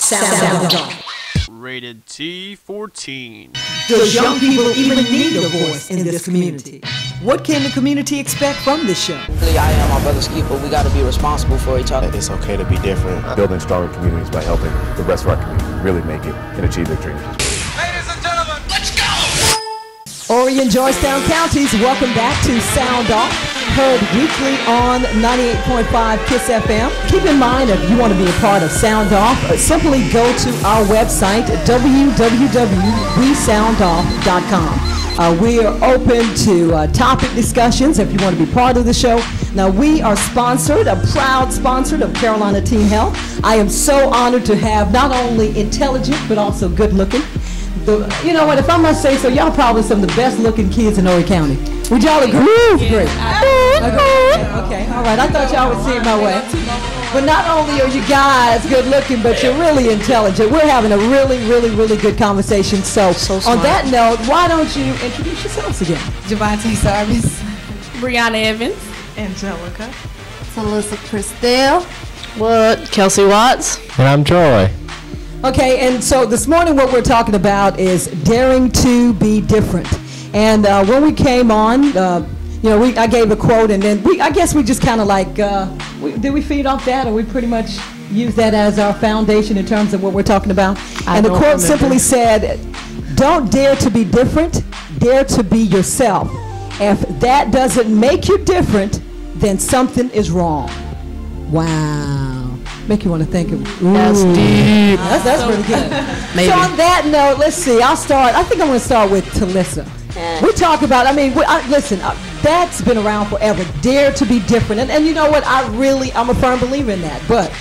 Sound Off. Rated T14. Does young people even need a voice in this community? What can the community expect from this show? I am my brother's keeper. We got to be responsible for each other. It's okay to be different. Building stronger communities by helping the rest of our community really make it and achieve their dreams. Ladies and gentlemen, let's go! Horry and Georgetown counties, welcome back to Sound Off, heard weekly on 98.5 KISS FM. Keep in mind, if you want to be a part of Sound Off, simply go to our website, www.wesoundoff.com. We are open to topic discussions if you want to be part of the show. Now, we are sponsored, a proud sponsor of Carolina Teen Health. I am so honored to have not only intelligent, but also good looking. You know what, if I must say so, y'all probably some of the best looking kids in Horry County. Would y'all agree? Yeah, Great. Okay, all right. I thought y'all would see it my way. But not only are you guys good looking, but you're really intelligent. We're having a really, really, really good conversation. So on that note, why don't you introduce yourselves again? Javante Sarvis, Brianna Evans, Angelica, Talissa Christelle, What? Kelsey Watts. And I'm Troy. Okay, and so this morning what we're talking about is daring to be different. And when we came on, I gave a quote, and then I guess we just kind of like, did we feed off that, or we pretty much use that as our foundation in terms of what we're talking about? And the quote simply said, don't dare to be different, dare to be yourself. If that doesn't make you different, then something is wrong. Wow. Make you want to think of, That's deep. That's pretty good. Maybe. So on that note, let's see. I think I'm going to start with Talissa. We talk about, listen, that's been around forever. Dare to be different. And you know what? I'm a firm believer in that. But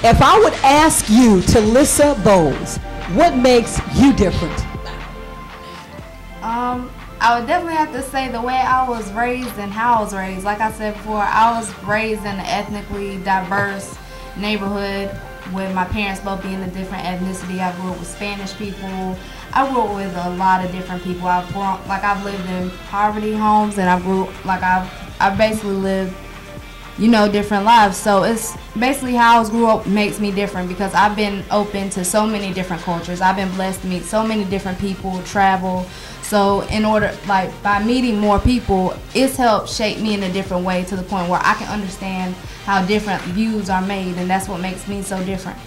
if I would ask you, Talissa Bowles, what makes you different? I would definitely have to say the way I was raised and how I was raised. Like I said before, I was raised in an ethnically diverse neighborhood with my parents both being a different ethnicity. I grew up with Spanish people. I grew up with a lot of different people. I've lived in poverty homes, and I basically lived, different lives. So it's basically how I grew up makes me different, because I've been open to so many different cultures. I've been blessed to meet so many different people, travel. So by meeting more people, it's helped shape me in a different way, to the point where I can understand how different views are made, and that's what makes me so different.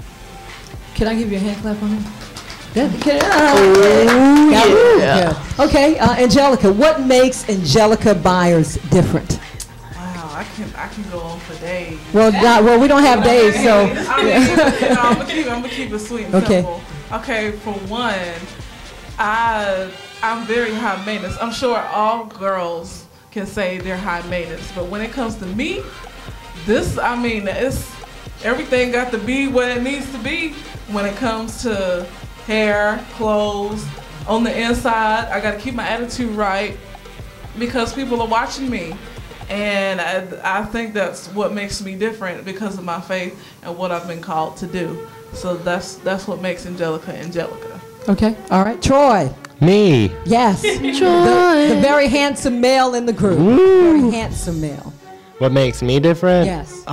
Can I give you a hand clap on that? Yeah. Okay, Angelica, what makes Angelica Byers different? Wow, I can go on for days. Well, we don't have days, so. I'm gonna keep it sweet and simple. Okay, for one, I'm very high maintenance. I'm sure all girls can say they're high maintenance, but when it comes to me, it's everything got to be what it needs to be when it comes to hair, clothes. On the inside, I got to keep my attitude right, because people are watching me. And I think that's what makes me different, because of my faith and what I've been called to do. So that's what makes Angelica Angelica. Okay, all right. Troy. Me. Yes. Troy. The very handsome male in the group. Very handsome male. What makes me different? Yes.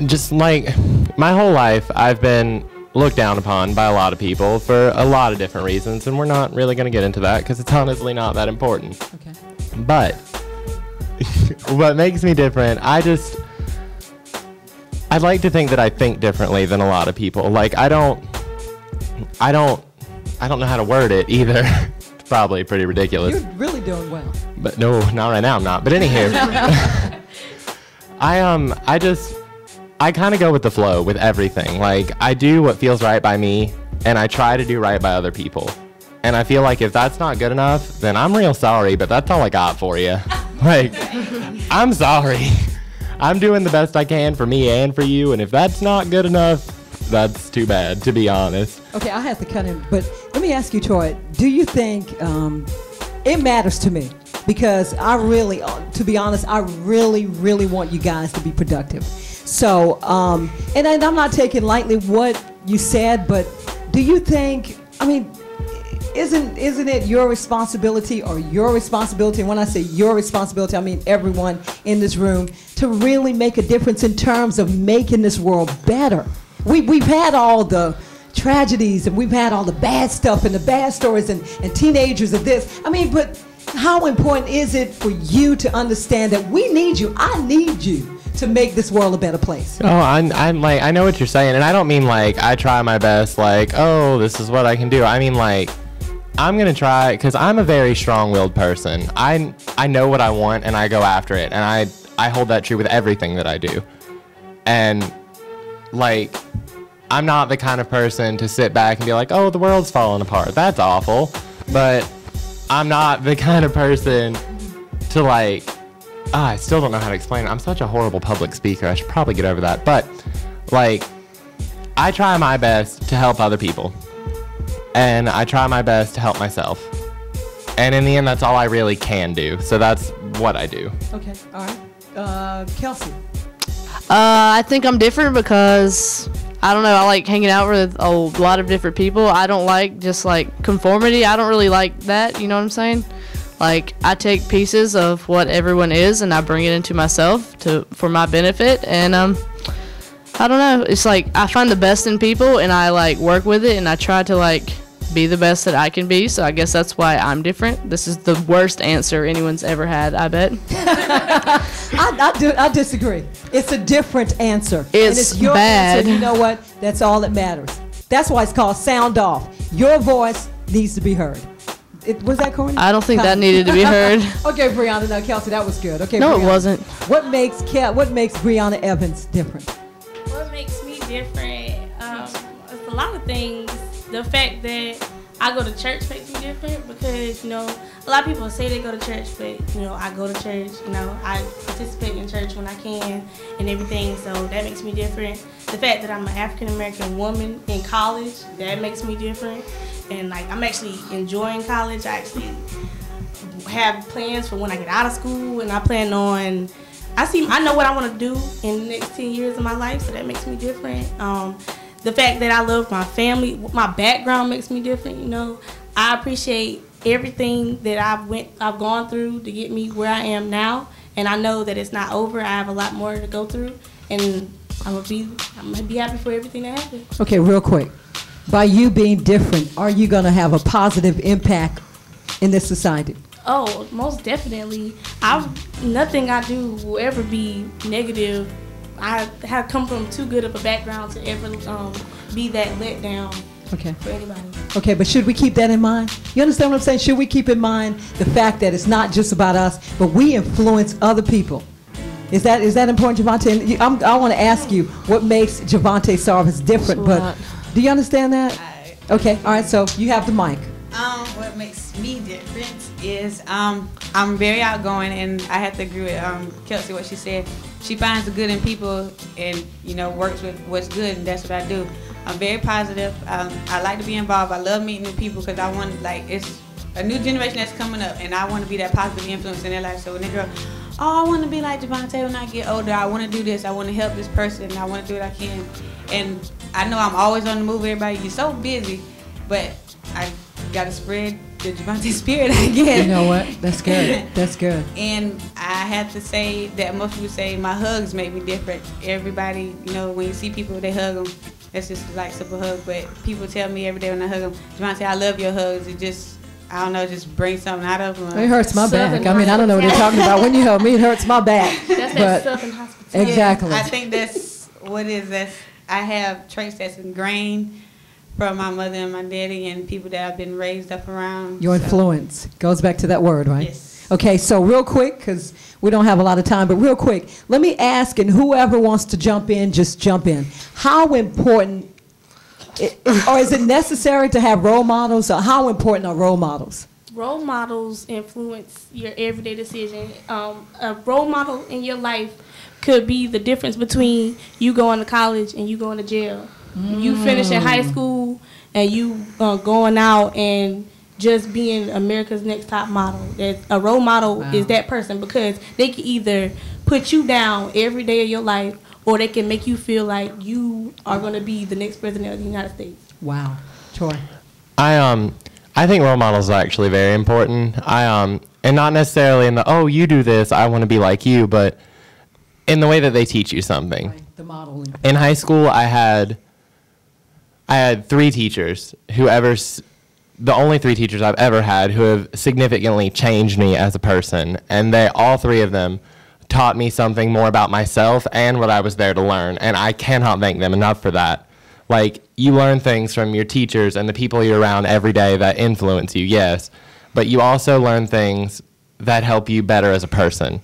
Just like my whole life, I've been looked down upon by a lot of people for a lot of different reasons, and we're not really going to get into that because it's honestly not that important. Okay. But what makes me different, I'd like to think that I think differently than a lot of people. Like I don't know how to word it either. It's probably pretty ridiculous. You're really doing well. But no, not right now, I'm not. But anywho, I kind of go with the flow with everything. Like I do what feels right by me, and I try to do right by other people. And I feel like if that's not good enough, then I'm real sorry, but that's all I got for you. Like, I'm sorry. I'm doing the best I can for me and for you, and if that's not good enough, that's too bad, to be honest. Okay, I have to cut in, but let me ask you, Troy, do you think it matters to me? Because to be honest, I really, really want you guys to be productive. So, and I'm not taking lightly what you said, but do you think, isn't it your responsibility, or your responsibility, and when I say your responsibility, I mean everyone in this room, to really make a difference in terms of making this world better? we've had all the tragedies and we've had all the bad stuff and the bad stories and teenagers of this. I mean, but how important is it for you to understand that we need you? I need you to make this world a better place. Oh, I'm like, I know what you're saying, and I don't mean like I try my best, like, oh, this is what I can do. I mean like, I'm gonna try, because I'm a very strong-willed person. I know what I want and I go after it, and I hold that true with everything that I do. And like, I'm not the kind of person to sit back and be like, oh, the world's falling apart. That's awful. But I'm not the kind of person to like, I still don't know how to explain it. I'm such a horrible public speaker. I should probably get over that. But like, I try my best to help other people. And I try my best to help myself. And in the end, that's all I really can do. So that's what I do. Okay, all right. Kelsey. I think I'm different because, I don't know, I like hanging out with a lot of different people. I don't like just like conformity. I don't really like that, you know what I'm saying? Like, I take pieces of what everyone is and I bring it into myself for my benefit. And I don't know, it's like I find the best in people and I like work with it and I try to like be the best that I can be. So I guess that's why I'm different. This is the worst answer anyone's ever had, I bet. I disagree. It's a different answer. It's your bad. answer. You know what? That's all that matters. That's why it's called sound off. Your voice needs to be heard. Was that corny? I don't think that needed to be heard. Okay, Brianna. No, Kelsey, that was good. Okay, No, Brianna. it wasn't. What makes Brianna Evans different? What makes me different? It's a lot of things. The fact that I go to church makes me different because, you know, a lot of people say they go to church, but, you know, I go to church, you know, I participate in church when I can and everything, so that makes me different. The fact that I'm an African-American woman in college, that makes me different. And, like, I'm actually enjoying college. I actually have plans for when I get out of school, and I plan on, I know what I want to do in the next 10 years of my life, so that makes me different. The fact that I love my family, my background makes me different, you know. I appreciate everything that I've gone through to get me where I am now, and I know that it's not over. I have a lot more to go through, and I'm gonna be happy for everything that happens. Okay, real quick. By you being different, are you going to have a positive impact in this society? Oh, most definitely. Nothing I do will ever be negative. I have come from too good of a background to ever be that letdown for anybody. Okay, but should we keep that in mind? You understand what I'm saying? Should we keep in mind the fact that it's not just about us, but we influence other people? Is that important, Javante? I want to ask you what makes Javante Sarvis different, but do you understand that? Okay, all right, so you have the mic. What makes me different is I'm very outgoing, and I have to agree with Kelsey, what she said. She finds the good in people and, you know, works with what's good, and that's what I do. I'm very positive. I like to be involved. I love meeting new people because I want, like, it's a new generation that's coming up, and I want to be that positive influence in their life. So when they go, oh, I want to be like Javante when I get older. I want to do this. I want to help this person. I want to do what I can. And I know I'm always on the move. Everybody, you're so busy, but I got to spread the Javante spirit, I guess. You know what? That's good. That's good. And I have to say that most people say my hugs make me different. Everybody, you know, when you see people, they hug them. That's just like simple hug. But people tell me every day when I hug them, Javante, I love your hugs. It just, I don't know, just bring something out of them. It hurts my back. I mean, I don't know what you're talking about. When you hug me, it hurts my back. That's that Southern hospitality. Exactly. Yeah, I think that's what it is. I have traits that's ingrained from my mother and my daddy and people that I've been raised up around. Your influence goes back to that word, right? Yes. Okay, so real quick, because we don't have a lot of time, but real quick, let me ask, and whoever wants to jump in, just jump in. How important, or is it necessary to have role models, or how important are role models? Role models influence your everyday decision. A role model in your life could be the difference between you going to college and you going to jail. You finishing high school and you going out and just being America's Next Top Model. A role model is that person because they can either put you down every day of your life or they can make you feel like you are going to be the next president of the United States. Wow. Troy. I think role models are actually very important. And not necessarily in the, oh, you do this, I want to be like you, but in the way that they teach you something. Right, the modeling. In high school, I had I had 3 teachers the only 3 teachers I've ever had who have significantly changed me as a person, and all 3 of them taught me something more about myself and what I was there to learn, and I cannot thank them enough for that. Like, you learn things from your teachers and the people you're around every day that influence you, yes, but you also learn things that help you better as a person.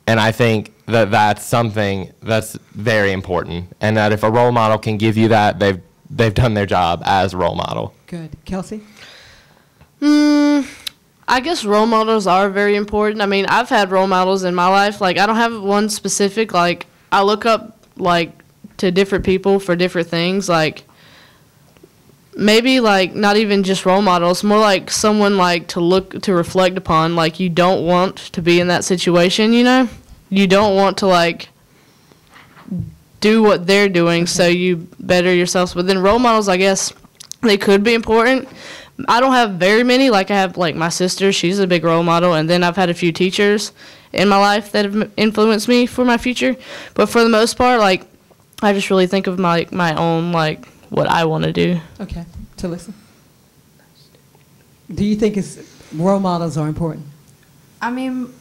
And I think that that's something that's very important, and that if a role model can give you that, they've done their job as a role model. Good. Kelsey? I guess role models are very important. I mean, I've had role models in my life. Like, I don't have one specific. Like, I look up, like, to different people for different things. Like, maybe, like, not even just role models. More like someone, like, to reflect upon. Like, you don't want to be in that situation, you know? You don't want to, like, do what they're doing, so you better yourselves. But then role models, I guess, they could be important. I don't have very many. Like, I have, like, my sister. She's a big role model. And then I've had a few teachers in my life that have influenced me for my future. But for the most part, like, I just really think of my own, like, what I want to do. Okay. Talisa? Do you think role models are important? I mean,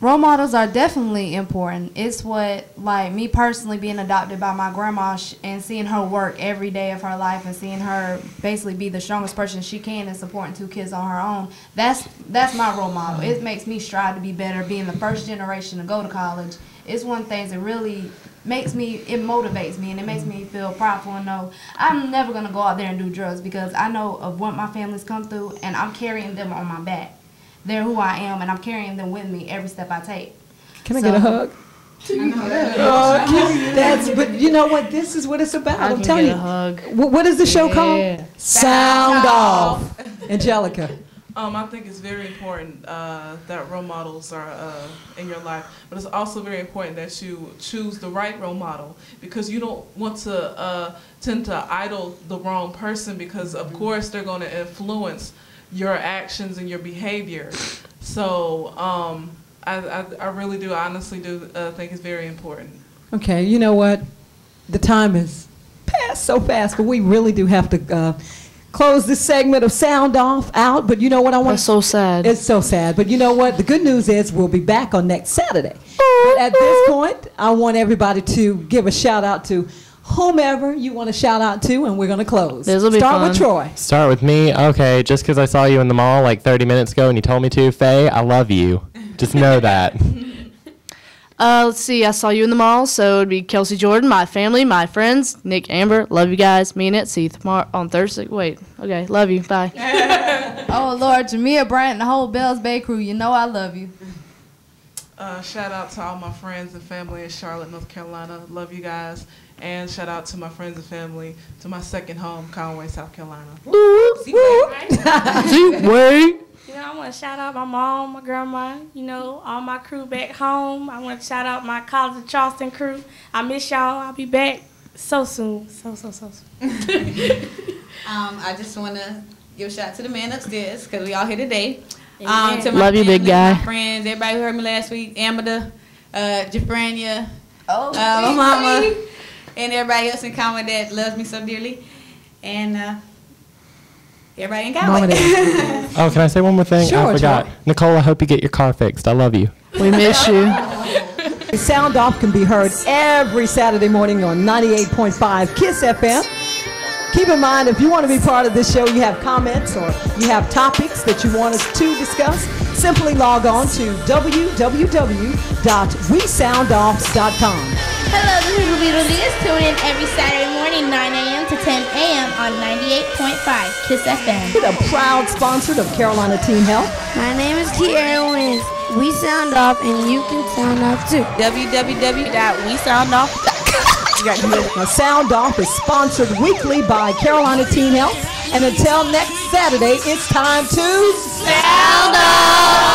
role models are definitely important. It's what, like, me personally being adopted by my grandma and seeing her work every day of her life and seeing her basically be the strongest person she can and supporting 2 kids on her own. That's my role model. It makes me strive to be better. Being the first generation to go to college, it's one of the things that really it motivates me, and it makes me feel proudful and know I'm never going to go out there and do drugs, because I know of what my family's come through, and I'm carrying them on my back. They're who I am, and I'm carrying them with me every step I take. Can I get a hug? But you know what? This is what it's about. I'm telling you. A hug. What is the show called? Sound Off. Angelica. I think it's very important that role models are in your life, but it's also very important that you choose the right role model, because you don't want to tend to idol the wrong person, because of course they're going to influence your actions and your behavior. So I really do, I honestly do think it's very important. Okay, you know what? The time has passed so fast, but we really do have to close this segment of Sound Off out. But you know what I want? That's so sad. It's so sad. But you know what? The good news is we'll be back on next Saturday. But at this point, I want everybody to give a shout out to whomever you want to shout out to, and we're going to close. This'll be Start fun. with Troy. Start with me? Okay, just because I saw you in the mall like 30 minutes ago and you told me to, Faye, I love you. Just know that. Let's see. I saw you in the mall, so it'd be Kelsey Jordan, my family, my friends, Nick, Amber. Love you guys. Me and Etsy on Thursday. Wait. Okay. Love you. Bye. Oh, Lord. Jamia Bryant and the whole Bells Bay crew. You know I love you. Shout out to all my friends and family in Charlotte, North Carolina. Love you guys. And shout out to my friends and family, to my second home, Conway, South Carolina. Wait. You know, I want to shout out my mom, my grandma, you know, all my crew back home. I want to shout out my College of Charleston crew. I miss y'all. I'll be back so soon. So soon. I just want to give a shout out to the man upstairs, because we all here today. To Love you, family, big guy. My friends, everybody who heard me last week, Amanda, Jafrania, Oh, my mama, and everybody else in common that loves me so dearly. And everybody in Conway. Oh, can I say one more thing? Sure, I forgot. Troy. Nicole, I hope you get your car fixed. I love you. We miss you. Sound Off can be heard every Saturday morning on 98.5 KISS FM. Keep in mind, if you want to be part of this show, you have comments or you have topics that you want us to discuss, simply log on to www.wesoundoff.com. Hello, this is Ruby Rodriguez. Tune in every Saturday morning, 9 a.m. to 10 a.m. on 98.5 KISS FM. We're the proud sponsor of Carolina Teen Health. My name is Kiara Wins. We sound off, and you can sound off too. www.wesoundoff.com. Now, Sound Off is sponsored weekly by Carolina Teen Health. And until next Saturday, it's time to Sound off!